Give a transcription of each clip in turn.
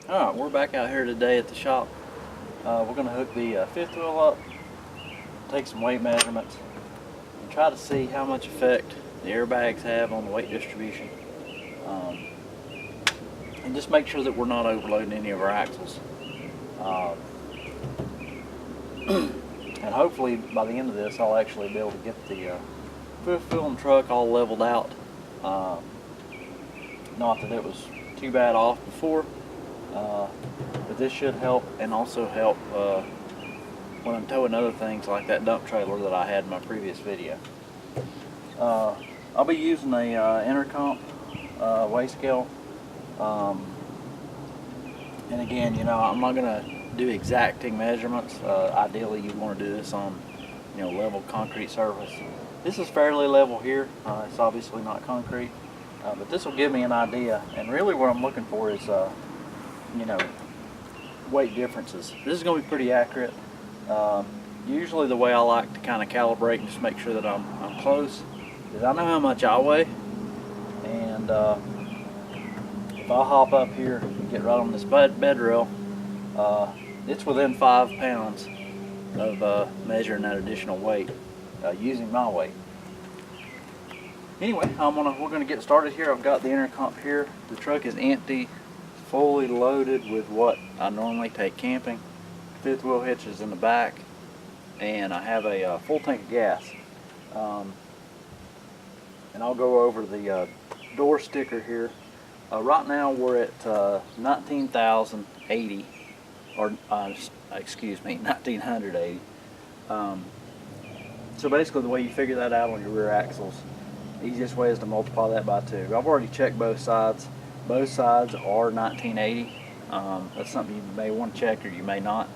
Alright, we're back out here today at the shop. We're going to hook the fifth wheel up, take some weight measurements, and try to see how much effect the airbags have on the weight distribution. And just make sure that we're not overloading any of our axles. And hopefully by the end of this I'll actually be able to get the fifth wheel and truck all leveled out. Not that it was too bad off before. But this should help, and also help when I'm towing other things like that dump trailer that I had in my previous video. I'll be using a Intercomp weigh scale, and again, you know, I'm not going to do exacting measurements. Ideally you want to do this on, you know, level concrete surface. This is fairly level here. It's obviously not concrete, but this will give me an idea, and really what I'm looking for is you know, weight differences. This is going to be pretty accurate. Usually the way I like to kind of calibrate and just make sure that I'm close is I know how much I weigh, and if I hop up here and get right on this bed rail, it's within 5 pounds of measuring that additional weight using my weight. Anyway, we're gonna get started here. I've got the Intercomp here. The truck is empty, fully loaded with what I normally take camping. Fifth wheel hitch is in the back, and I have a full tank of gas. And I'll go over the door sticker here. Right now we're at 19,080, or excuse me, 1980. So basically the way you figure that out on your rear axles, the easiest way is to multiply that by 2. I've already checked both sides. Both sides are 1980. That's something you may want to check, or you may not.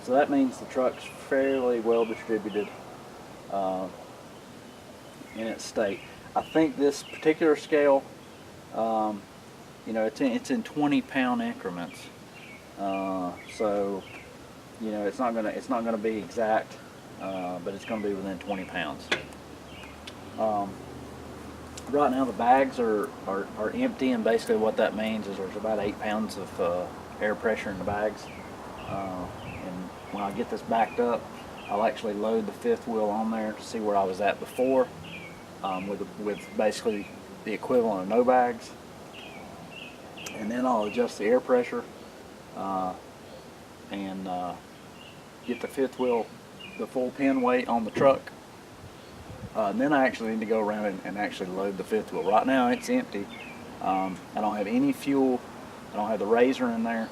So that means the truck's fairly well distributed in its state. I think this particular scale, you know, it's in 20-pound increments. So, you know, it's not gonna be exact, but it's gonna be within 20 pounds. Right now the bags are empty, and basically what that means is there's about 8 pounds of air pressure in the bags. And when I get this backed up, I'll actually load the fifth wheel on there to see where I was at before, with basically the equivalent of no bags. And then I'll adjust the air pressure and get the fifth wheel, the full pin weight on the truck. And then I actually need to go around and actually load the fifth wheel. Right now it's empty. I don't have any fuel. I don't have the RZR in there.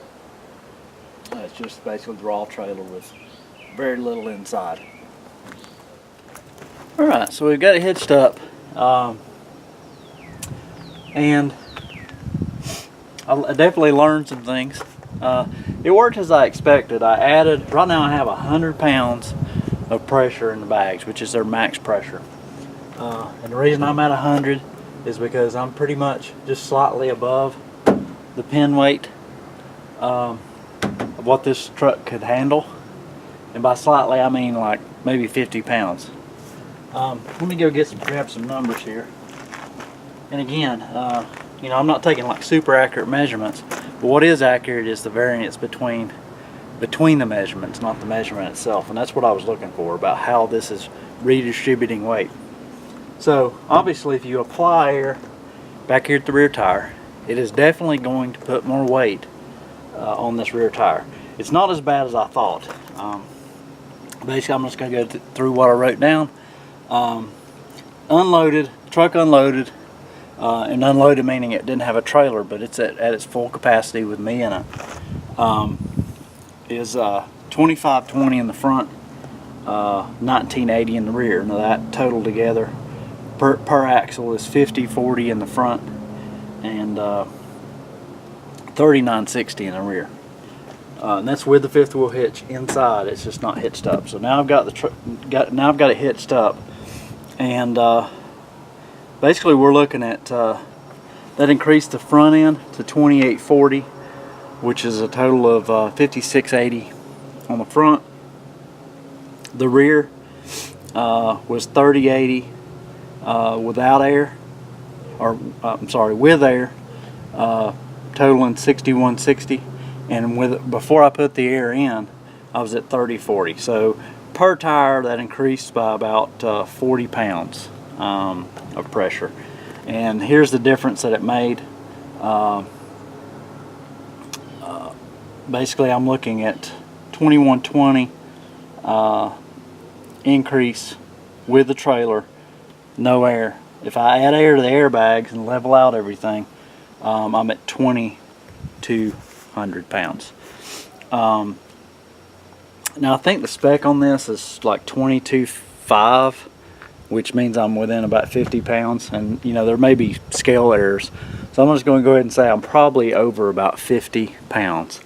It's just basically a draw trailer with very little inside. Alright, so we've got it hitched up. And I definitely learned some things. It worked as I expected. Right now I have 100 pounds of pressure in the bags, which is their max pressure. And the reason I'm at 100 is because I'm pretty much just slightly above the pin weight of what this truck could handle. And by slightly I mean like maybe 50 pounds. Let me go grab some numbers here. And again, you know, I'm not taking like super accurate measurements, but what is accurate is the variance between the measurements, not the measurement itself. And that's what I was looking for, about how this is redistributing weight. So obviously if you apply air back here at the rear tire, it is definitely going to put more weight on this rear tire. It's not as bad as I thought. Basically I'm just going to go through what I wrote down. Unloaded, truck unloaded, and unloaded meaning it didn't have a trailer, but it's at its full capacity with me in it, is 2520 in the front, 1980 in the rear. Now that total together per axle is 5040 in the front and 3960 in the rear. And that's with the fifth wheel hitch inside. It's just not hitched up. So now I've got it hitched up, and basically we're looking at that increased the front end to 2840, which is a total of 5680 on the front. The rear was 3080 without air, or I'm sorry, with air, totaling 6160, and before I put the air in, I was at 3040. So per tire, that increased by about 40 pounds of pressure. And here's the difference that it made. Basically, I'm looking at 2120 increase with the trailer, no air. If I add air to the airbags and level out everything, I'm at 2200 pounds. Now I think the spec on this is like 22.5, which means I'm within about 50 pounds, and you know, there may be scale errors, so I'm just going to go ahead and say I'm probably over about 50 pounds.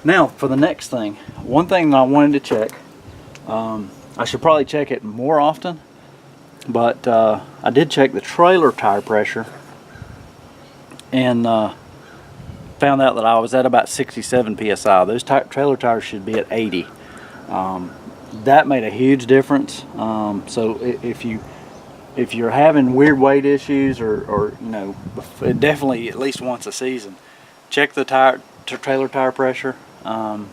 Now for the next thing, one thing that I wanted to check, I should probably check it more often, but I did check the trailer tire pressure, and found out that I was at about 67 psi. Those trailer tires should be at 80. That made a huge difference. So if you're having weird weight issues, or you know, definitely at least once a season, check the trailer tire pressure. I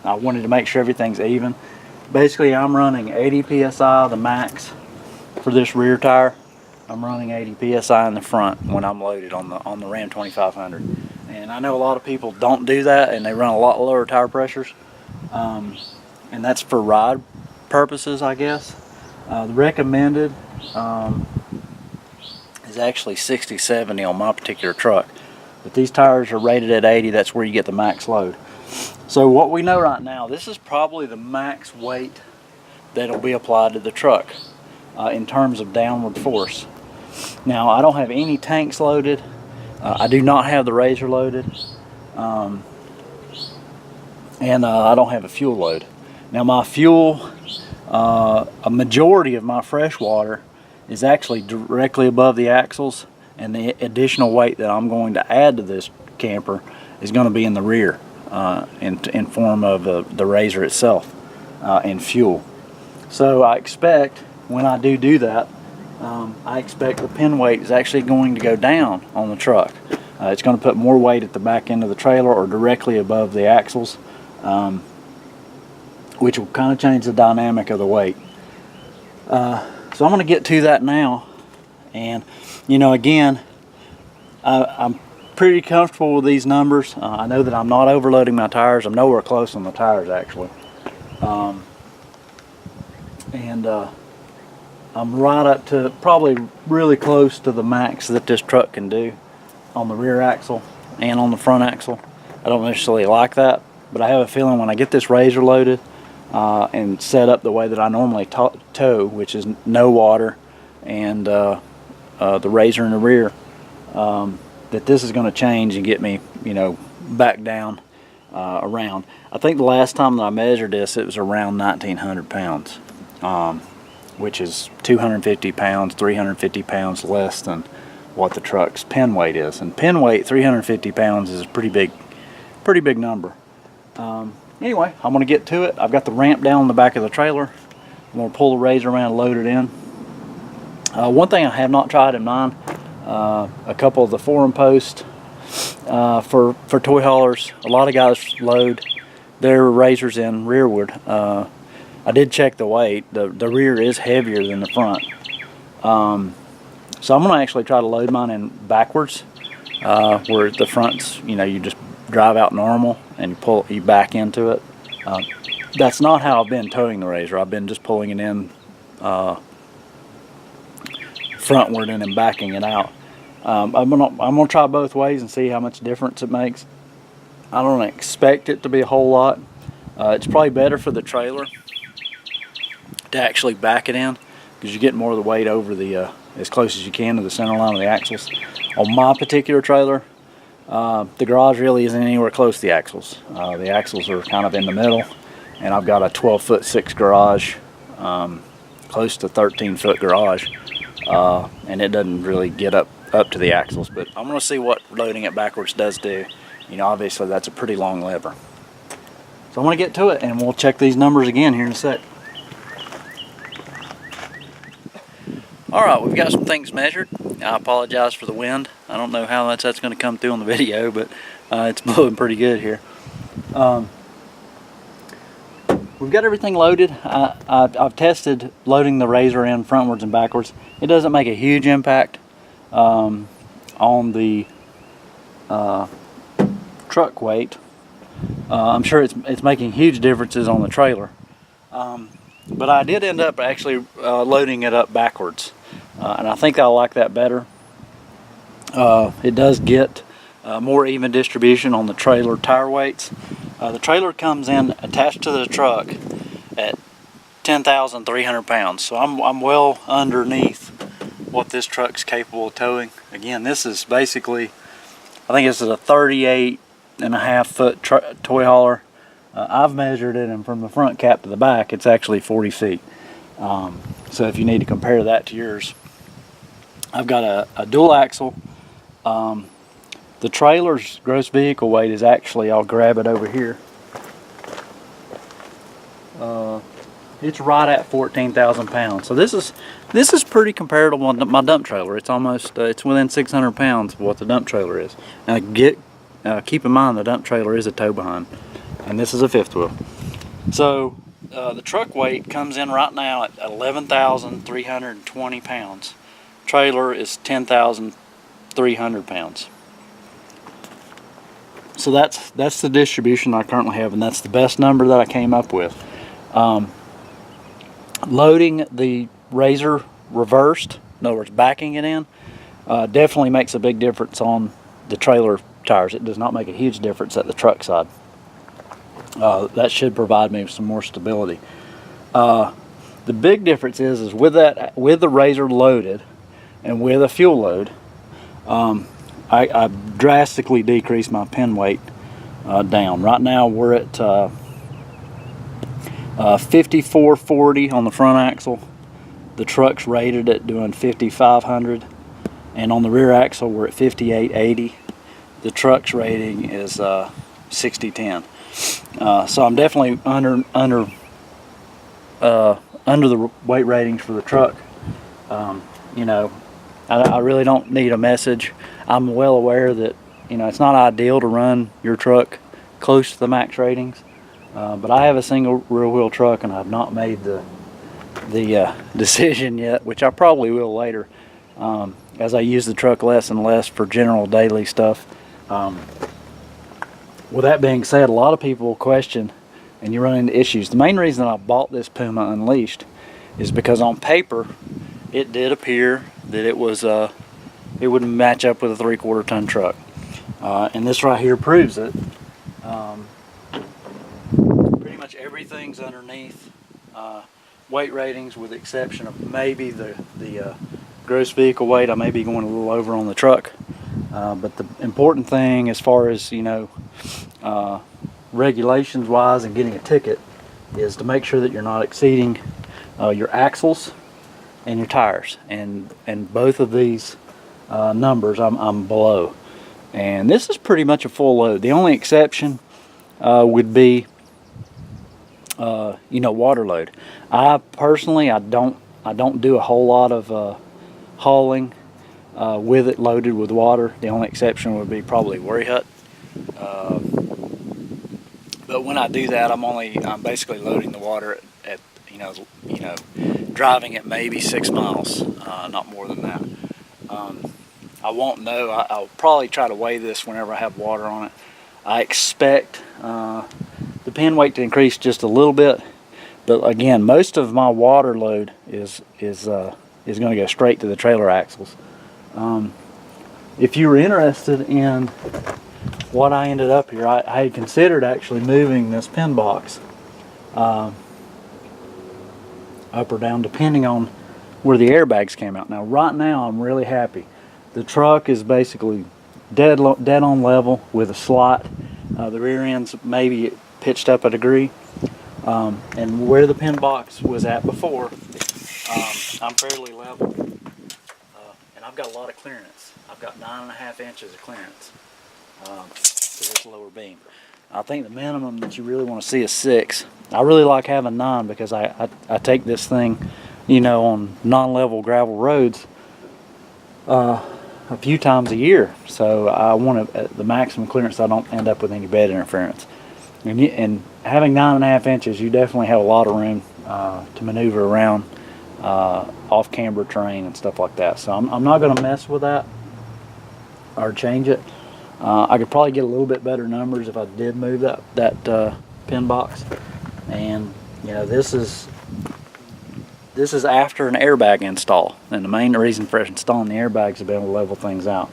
wanted to make sure everything's even. Basically, I'm running 80 psi, the max for this rear tire. I'm running 80 psi in the front when I'm loaded on the Ram 2500. And I know a lot of people don't do that, and they run a lot lower tire pressures. And that's for ride purposes, I guess. The recommended is actually 60-70 on my particular truck. But these tires are rated at 80, that's where you get the max load. So what we know right now, this is probably the max weight that'll be applied to the truck in terms of downward force. Now, I don't have any tanks loaded. I do not have the RZR loaded. And I don't have a fuel load. Now my fuel, a majority of my fresh water is actually directly above the axles, and the additional weight that I'm going to add to this camper is going to be in the rear in form of the RZR itself and fuel. So I expect when I do that, I expect the pin weight is actually going to go down on the truck. It's going to put more weight at the back end of the trailer or directly above the axles, which will kind of change the dynamic of the weight. So I'm going to get to that now. And you know, again, I'm pretty comfortable with these numbers. I know that I'm not overloading my tires. I'm nowhere close on the tires, actually. I'm right up to probably really close to the max that this truck can do on the rear axle and on the front axle. I don't necessarily like that, but I have a feeling when I get this RZR loaded and set up the way that I normally tow, which is no water and the RZR in the rear, that this is going to change and get me, you know, back down around. I think the last time that I measured this, it was around 1900 pounds. Which is 250 pounds, 350 pounds less than what the truck's pin weight is. And pin weight, 350 pounds, is a pretty big number. Anyway, I'm going to get to it. I've got the ramp down on the back of the trailer. I'm going to pull the RZR around and load it in. One thing I have not tried in mine, a couple of the forum posts for toy haulers, a lot of guys load their RZRs in rearward. I did check the weight. The rear is heavier than the front. So I'm going to actually try to load mine in backwards, where the front's, you know, you just drive out normal and you back into it. That's not how I've been towing the RZR. I've been just pulling it in frontward and then backing it out. I'm gonna try both ways and see how much difference it makes. I don't expect it to be a whole lot. It's probably better for the trailer to actually back it in, because you get more of the weight over the as close as you can to the center line of the axles. On my particular trailer, the garage really isn't anywhere close to the axles. The axles are kind of in the middle, and I've got a 12'6" garage, close to 13-foot garage, and it doesn't really get up to the axles. But I'm going to see what loading it backwards does do. You know, obviously that's a pretty long lever. So I'm going to get to it, and we'll check these numbers again here in a sec. Alright, we've got some things measured. I apologize for the wind. I don't know how much that's going to come through on the video, but it's blowing pretty good here. We've got everything loaded. I've tested loading the RZR in frontwards and backwards. It doesn't make a huge impact on the truck weight. I'm sure it's making huge differences on the trailer. But I did end up actually loading it up backwards. And I think I like that better. It does get more even distribution on the trailer tire weights. The trailer comes in attached to the truck at 10,300 pounds, so I'm well underneath what this truck's capable of towing. Again, this is basically, I think this is a 38.5 foot toy hauler. I've measured it, and from the front cap to the back, it's actually 40 feet. So if you need to compare that to yours, I've got a dual axle. The trailer's gross vehicle weight is actually, I'll grab it over here. It's right at 14,000 pounds. So this is pretty comparable to my dump trailer. It's almost it's within 600 pounds of what the dump trailer is. Now keep in mind the dump trailer is a tow behind, and this is a fifth wheel. So the truck weight comes in right now at 11,320 pounds. Trailer is 10,300 pounds. So that's the distribution I currently have, and that's the best number that I came up with. Loading the RZR reversed, in other words backing it in, definitely makes a big difference on the trailer tires. It does not make a huge difference at the truck side. That should provide me with some more stability. The big difference is with the RZR loaded and with a fuel load, I drastically decreased my pin weight down. Right now we're at 5440 on the front axle. The truck's rated at doing 5500, and on the rear axle we're at 5880. The truck's rating is 6010. So I'm definitely under the weight ratings for the truck. You know, I really don't need a message. I'm well aware that, you know, it's not ideal to run your truck close to the max ratings, but I have a single rear wheel truck, and I've not made the decision yet, which I probably will later, as I use the truck less and less for general daily stuff. With that being said, a lot of people question, and you run into issues. The main reason I bought this Puma Unleashed is because on paper it did appear that it was it would match up with a 3/4 ton truck, and this right here proves it. Pretty much everything's underneath weight ratings, with the exception of maybe the gross vehicle weight. I may be going a little over on the truck, but the important thing, as far as, you know, regulations wise and getting a ticket, is to make sure that you're not exceeding your axles and your tires, and both of these numbers I'm below, and this is pretty much a full load. The only exception would be you know, water load. I personally I don't do a whole lot of hauling with it loaded with water. The only exception would be probably Worry Hut, but when I do that, I'm basically loading the water at you know driving it maybe 6 miles, not more than that. I won't know. I'll probably try to weigh this whenever I have water on it. I expect the pin weight to increase just a little bit, but again, most of my water load is going to go straight to the trailer axles. If you were interested in what I ended up here, I had considered actually moving this pin box up or down, depending on where the airbags came out. Now, right now, I'm really happy. The truck is basically dead on level with a slot. The rear end's maybe pitched up a degree, and where the pin box was at before, I'm fairly level, and I've got a lot of clearance. I've got 9.5 inches of clearance to this lower beam. I think the minimum that you really want to see is 6. I really like having 9 because I take this thing, you know, on non-level gravel roads, a few times a year. So I want the maximum clearance so I don't end up with any bed interference. And having 9.5 inches, you definitely have a lot of room to maneuver around off camber terrain and stuff like that. So I'm not going to mess with that or change it. I could probably get a little bit better numbers if I did move that pin box. And you know, this is after an airbag install, and the main reason for installing the airbags is being able to level things out.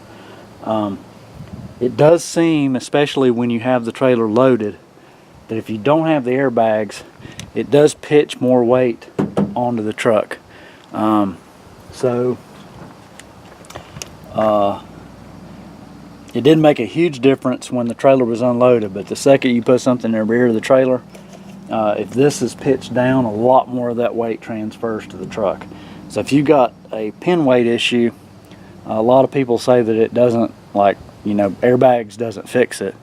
It does seem, especially when you have the trailer loaded, that if you don't have the airbags, it does pitch more weight onto the truck. It didn't make a huge difference when the trailer was unloaded, but the second you put something in the rear of the trailer, if this is pitched down, a lot more of that weight transfers to the truck. So if you got a pin weight issue, a lot of people say that it doesn't, like, you know, airbags doesn't fix it.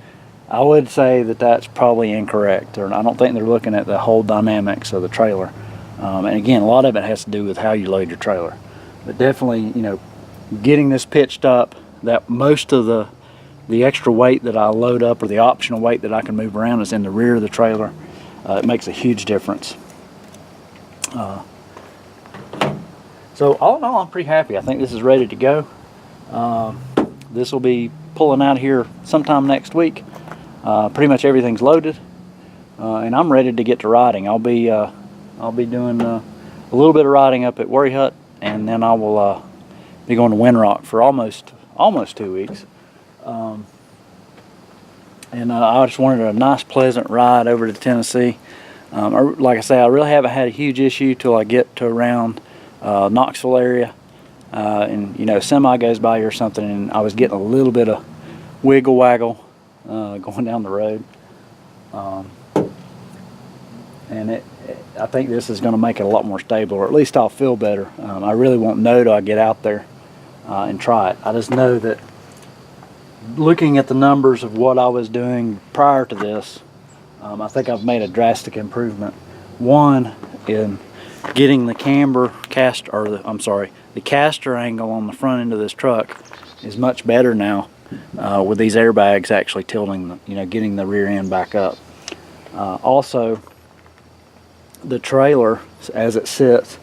I would say that that's probably incorrect, or I don't think they're looking at the whole dynamics of the trailer. And again, a lot of it has to do with how you load your trailer. But definitely, you know, getting this pitched up, that most of the extra weight that I load up, or the optional weight that I can move around, is in the rear of the trailer. It makes a huge difference. So all in all, I'm pretty happy. I think this is ready to go. This will be pulling out here sometime next week. Pretty much everything's loaded, and I'm ready to get to riding. I'll be doing a little bit of riding up at Worry Hut, and then I will be going to Windrock for almost 2 weeks. And I just wanted a nice, pleasant ride over to Tennessee. Like I say, I really haven't had a huge issue till I get to around Knoxville area, and you know, semi goes by or something, and I was getting a little bit of wiggle waggle going down the road. And I think this is going to make it a lot more stable, or at least I'll feel better. I really won't know till I get out there and try it. I just know that looking at the numbers of what I was doing prior to this, I think I've made a drastic improvement. One, in getting the the caster angle on the front end of this truck is much better now, with these airbags actually tilting, getting the rear end back up. Also, the trailer as it sits,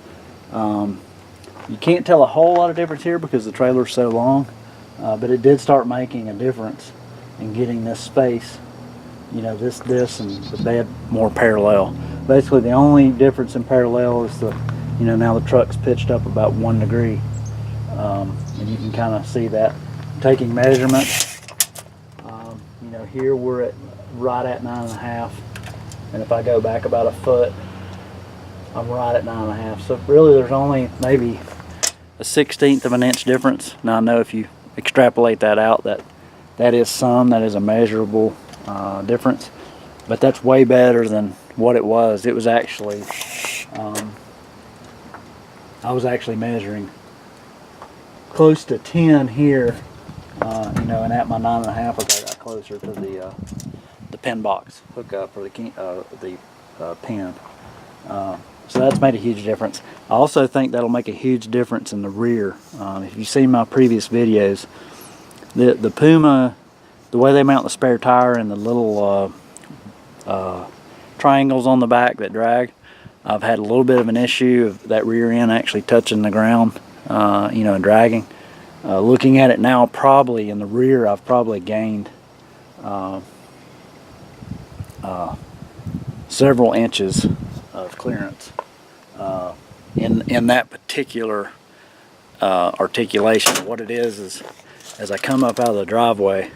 you can't tell a whole lot of difference here because the trailer's so long, but it did start making a difference in getting this space, this and the bed more parallel. Basically the only difference in parallel is now the truck's pitched up about 1 degree, and you can kind of see that taking measurements. Here we're right at 9.5, and if I go back about a foot, I'm right at 9.5. So really there's only maybe a 1/16 of an inch difference. Now I know if you extrapolate that out, that is a measurable difference, but that's way better than what it was. It was actually, I was actually measuring close to 10 here, and at my 9.5 I got closer to the pin box hookup, or the pin. So that's made a huge difference. I also think that'll make a huge difference in the rear. If you've seen my previous videos, the Puma, the way they mount the spare tire and the little triangles on the back that drag, I've had a little bit of an issue of that rear end actually touching the ground, and dragging. Looking at it now, probably in the rear I've probably gained several inches of clearance in that particular articulation. What it is as I come up out of the driveway,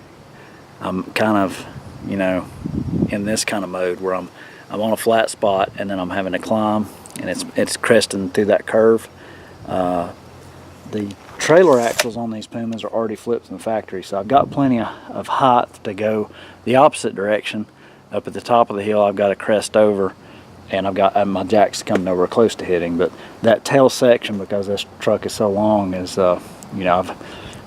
I'm kind of in this kind of mode where I'm on a flat spot, and then I'm having to climb, and it's cresting through that curve. The trailer axles on these Pumas are already flipped in the factory, so I've got plenty of height to go the opposite direction. Up at the top of the hill I've got to crest over, and I've got my jacks coming over close to hitting, but that tail section, because this truck is so long, is I've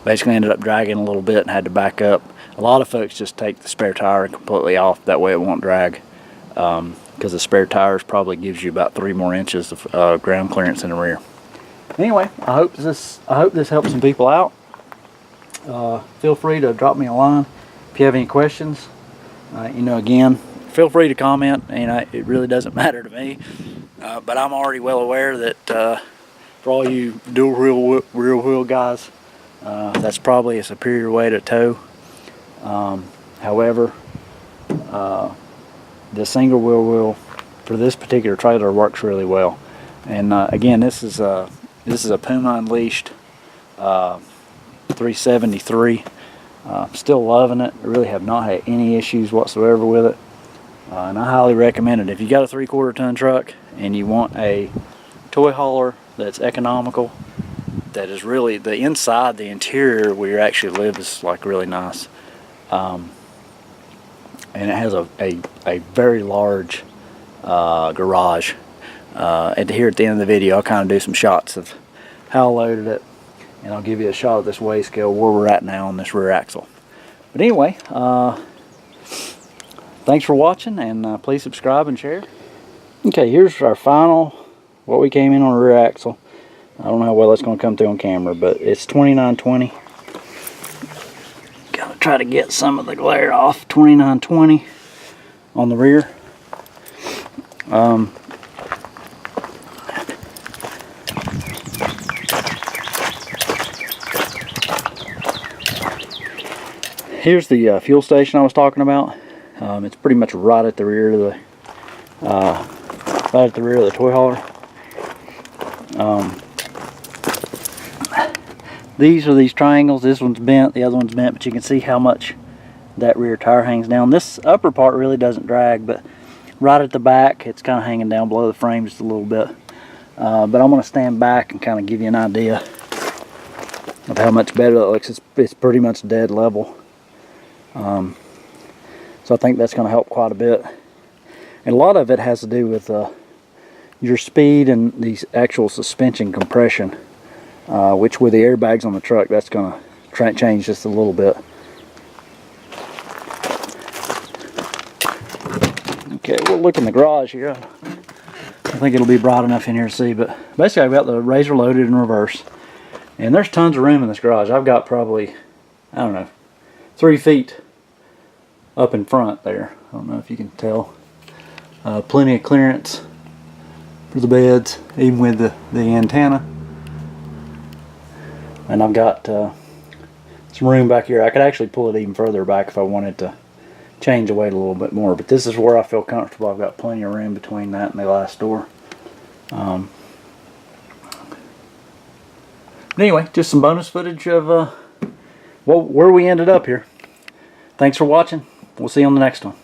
basically ended up dragging a little bit and had to back up. A lot of folks just take the spare tire completely off, that way it won't drag, because the spare tires probably gives you about 3 more inches of ground clearance in the rear. Anyway, I hope this helps some people out. Feel free to drop me a line if you have any questions. You know, again, feel free to comment. You know, it really doesn't matter to me. But I'm already well aware that for all you dual rear wheel guys, that's probably a superior way to tow. However, the single wheel for this particular trailer works really well. And again, this is a Puma Unleashed 373. Still loving it. I really have not had any issues whatsoever with it. And I highly recommend it. If you got a 3/4 ton truck and you want a toy hauler that's economical, that is really, the inside, the interior where you actually live is like really nice. And it has a very large garage. Here at the end of the video, I'll kind of do some shots of how I loaded it, and I'll give you a shot of this weigh scale where we're at now on this rear axle. But anyway, thanks for watching, and please subscribe and share. Okay, here's our final, what we came in on the rear axle. I don't know how well it's going to come through on camera, but it's 2920. Gotta try to get some of the glare off. 2920 on the rear. Here's the fuel station I was talking about. It's pretty much right at the rear of the toy hauler. These are these triangles. This one's bent, the other one's bent, but you can see how much that rear tire hangs down. This upper part really doesn't drag, but right at the back it's kind of hanging down below the frame just a little bit. But I'm going to stand back and kind of give you an idea of how much better that looks. It's pretty much dead level. So I think that's going to help quite a bit. And a lot of it has to do with your speed and the actual suspension compression, which with the airbags on the truck, that's going to change just a little bit. Okay, we'll look in the garage here. I think it'll be bright enough in here to see, but basically I've got the RZR loaded in reverse, and there's tons of room in this garage. I've got probably, I don't know, 3 feet up in front there. I don't know if you can tell. Plenty of clearance for the beds, even with the antenna. And I've got some room back here. I could actually pull it even further back if I wanted to change the weight a little bit more, but this is where I feel comfortable. I've got plenty of room between that and the last door. But anyway, just some bonus footage of where we ended up here. Thanks for watching. We'll see you on the next one.